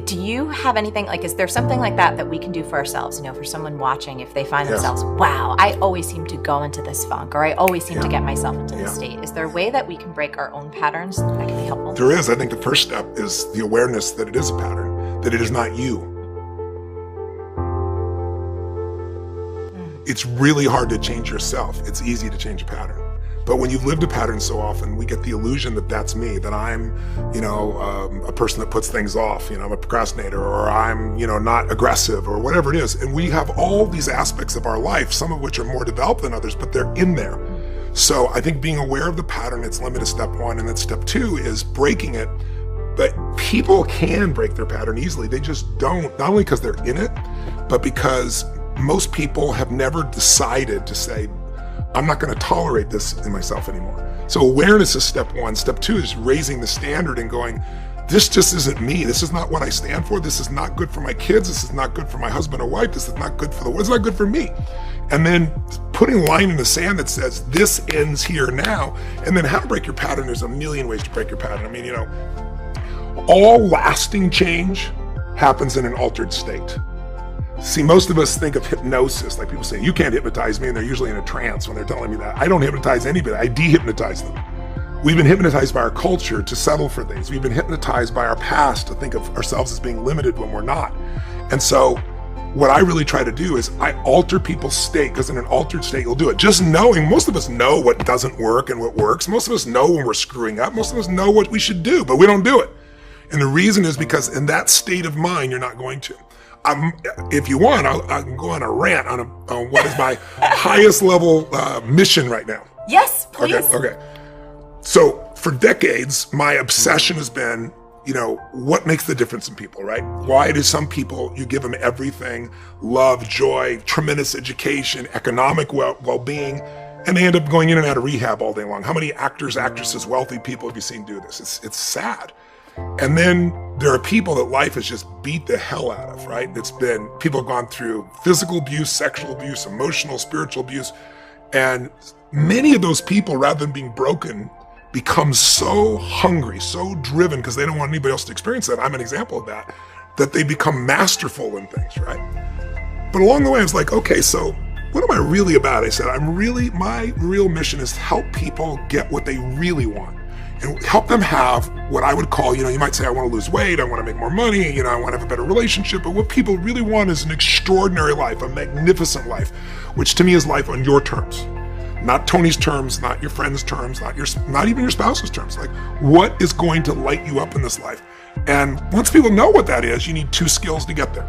Do you have anything, like, is there something like that we can do for ourselves, for someone watching, if they find themselves, wow, I always seem to go into this funk, or I always seem to get myself into this state. Is there a way that we can break our own patterns that can be helpful? There is. I think the first step is the awareness that it is a pattern, that it is not you. It's really hard to change yourself. It's easy to change a pattern. But when you've lived a pattern so often, we get the illusion that that's me, that I'm, a person that puts things off, I'm a procrastinator, or I'm, not aggressive, or whatever it is. And we have all these aspects of our life, some of which are more developed than others, but they're in there. So I think being aware of the pattern, it's limited step one. And then step two is breaking it. But people can break their pattern easily. They just don't, not only because they're in it, but because most people have never decided to say, I'm not going to tolerate this in myself anymore. So awareness is step one. Step two is raising the standard and going, this just isn't me. This is not what I stand for. This is not good for my kids. This is not good for my husband or wife. This is not good for the world. It's not good for me. And then putting a line in the sand that says, this ends here now. And then how to break your pattern. There's a million ways to break your pattern. I mean, all lasting change happens in an altered state. See, most of us think of hypnosis, like people say, you can't hypnotize me, and they're usually in a trance when they're telling me that. I don't hypnotize anybody, I de-hypnotize them. We've been hypnotized by our culture to settle for things. We've been hypnotized by our past to think of ourselves as being limited when we're not. And so what I really try to do is I alter people's state, because in an altered state, you'll do it. Just knowing, most of us know what doesn't work and what works. Most of us know when we're screwing up. Most of us know what we should do, but we don't do it. And the reason is because in that state of mind, you're not going to. If you want, I can go on a rant on what is my highest level mission right now. Yes, please. Okay. So for decades, my obsession has been, what makes the difference in people, right? Why do some people, you give them everything, love, joy, tremendous education, economic well-being, and they end up going in and out of rehab all day long? How many actors, actresses, wealthy people have you seen do this? It's sad. And then there are people that life has just beat the hell out of, right? People have gone through physical abuse, sexual abuse, emotional, spiritual abuse. And many of those people, rather than being broken, become so hungry, so driven, because they don't want anybody else to experience that. I'm an example of that they become masterful in things, right? But along the way, I was like, okay, so what am I really about? I said, my real mission is to help people get what they really want. And help them have what I would call, you might say, I want to lose weight, I want to make more money, I want to have a better relationship. But what people really want is an extraordinary life, a magnificent life, which to me is life on your terms. Not Tony's terms, not your friend's terms, not even your spouse's terms. Like, what is going to light you up in this life? And once people know what that is, you need two skills to get there.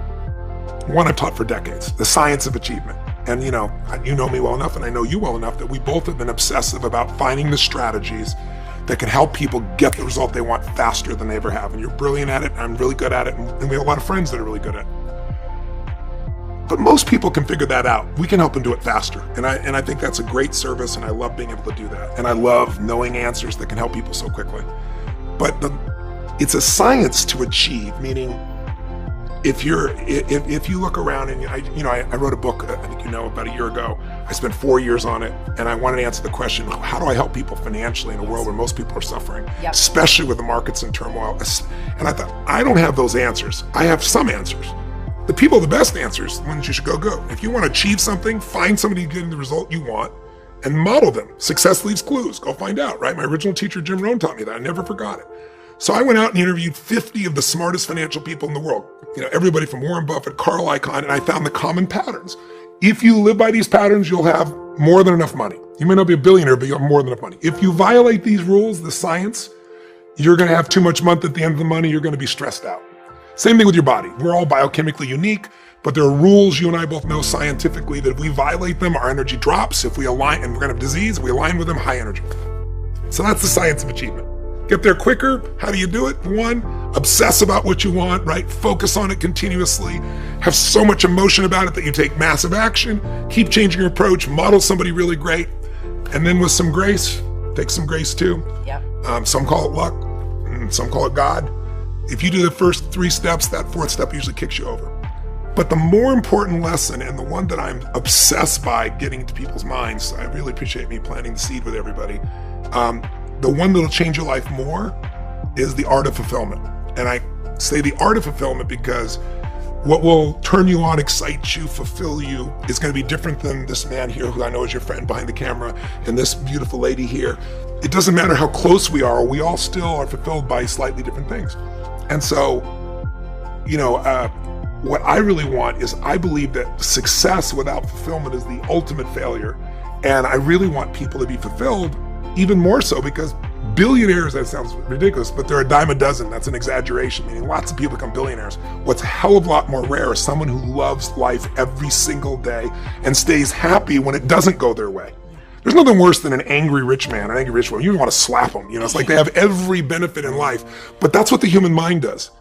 One I've taught for decades, the science of achievement. And you know me well enough, and I know you well enough, that we both have been obsessive about finding the strategies that can help people get the result they want faster than they ever have. And you're brilliant at it, and I'm really good at it, and we have a lot of friends that are really good at it. But most people can figure that out. We can help them do it faster. And I think that's a great service, and I love being able to do that. And I love knowing answers that can help people so quickly. But it's a science to achieve, meaning if you look around and I wrote a book, I think about a year ago. I spent 4 years on it, and I wanted to answer the question, how do I help people financially in a world where most people are suffering, especially with the markets in turmoil? And I thought, I don't have those answers. I have some answers. The people with the best answers, the ones you should go. If you want to achieve something, find somebody getting the result you want and model them. Success leaves clues. Go find out, right? My original teacher, Jim Rohn, taught me that. I never forgot it. So I went out and interviewed 50 of the smartest financial people in the world. Everybody from Warren Buffett, Carl Icahn, and I found the common patterns. If you live by these patterns, you'll have more than enough money. You may not be a billionaire, but you'll have more than enough money. If you violate these rules, the science, you're going to have too much month at the end of the money. You're going to be stressed out. Same thing with your body. We're all biochemically unique, but there are rules you and I both know scientifically that if we violate them, our energy drops. If we align, and we're going to have disease, if we align with them, high energy. So that's the science of achievement. Get there quicker. How do you do it? One, obsess about what you want, right? Focus on it continuously. Have so much emotion about it that you take massive action. Keep changing your approach. Model somebody really great. And then with some grace, take some grace too. Yep. Some call it luck. Some call it God. If you do the first 3 steps, that 4th step usually kicks you over. But the more important lesson, and the one that I'm obsessed by getting into people's minds, I really appreciate me planting the seed with everybody. The one that'll change your life more is the art of fulfillment. And say the art of fulfillment because what will turn you on, excite you, fulfill you is going to be different than this man here who I know is your friend behind the camera and this beautiful lady here. It doesn't matter how close we all still are fulfilled by slightly different things. And so, what I really want is I believe that success without fulfillment is the ultimate failure. And I really want people to be fulfilled even more so because billionaires, that sounds ridiculous, but they're a dime a dozen. That's an exaggeration, meaning lots of people become billionaires. What's a hell of a lot more rare is someone who loves life every single day and stays happy when it doesn't go their way. There's nothing worse than an angry rich man, an angry rich woman. You want to slap them. It's like they have every benefit in life, but that's what the human mind does.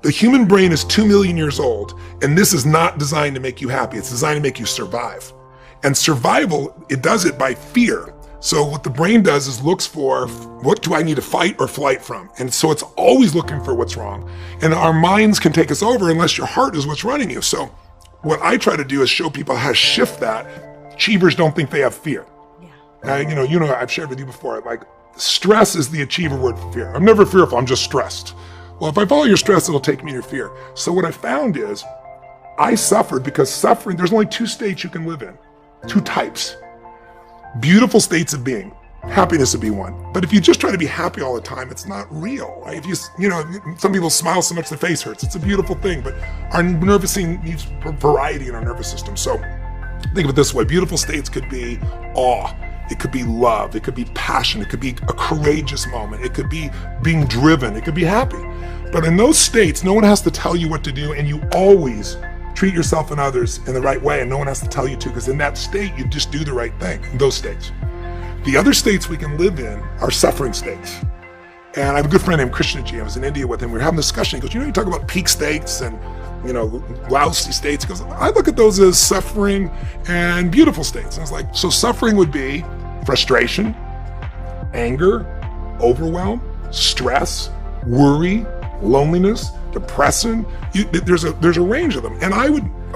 The human brain is 2 million years old, and this is not designed to make you happy. It's designed to make you survive. And survival, it does it by fear. So what the brain does is looks for, what do I need to fight or flight from? And so it's always looking for what's wrong. And our minds can take us over unless your heart is what's running you. So what I try to do is show people how to shift that. Achievers don't think they have fear. Yeah. I've shared with you before, like stress is the achiever word for fear. I'm never fearful, I'm just stressed. Well, if I follow your stress, it'll take me to your fear. So what I found is I suffered because suffering, there's only 2 states you can live in, 2 types. Beautiful states of being. Happiness would be one. But if you just try to be happy all the time, it's not real, right? If some people smile so much their face hurts. It's a beautiful thing, but our nervous system needs variety in our nervous system. So think of it this way. Beautiful states could be awe. It could be love. It could be passion. It could be a courageous moment. It could be being driven. It could be happy. But in those states, no one has to tell you what to do, and you always treat yourself and others in the right way, and no one has to tell you to, because in that state, you just do the right thing, in those states. The other states we can live in are suffering states. And I have a good friend named Krishnaji. I was in India with him. We were having a discussion. He goes, you talk about peak states and, lousy states. He goes, I look at those as suffering and beautiful states. And I was like, so suffering would be frustration, anger, overwhelm, stress, worry, loneliness, depression. There's a range of them. And I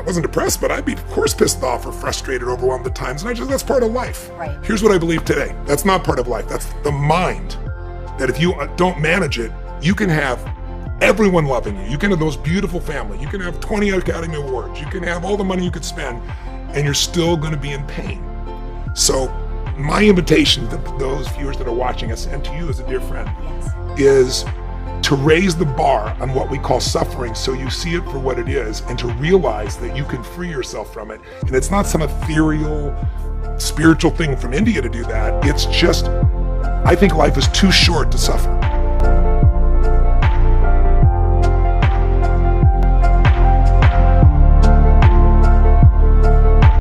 wasn't depressed, but I'd be, of course, pissed off or frustrated, overwhelmed at times. And that's part of life. Right. Here's what I believe today. That's not part of life. That's the mind. That if you don't manage it, you can have everyone loving you. You can have the most beautiful family. You can have 20 Academy Awards. You can have all the money you could spend, and you're still going to be in pain. So my invitation to those viewers that are watching us and to you as a dear friend is to raise the bar on what we call suffering so you see it for what it is and to realize that you can free yourself from it. And it's not some ethereal, spiritual thing from India to do that. It's just, I think life is too short to suffer.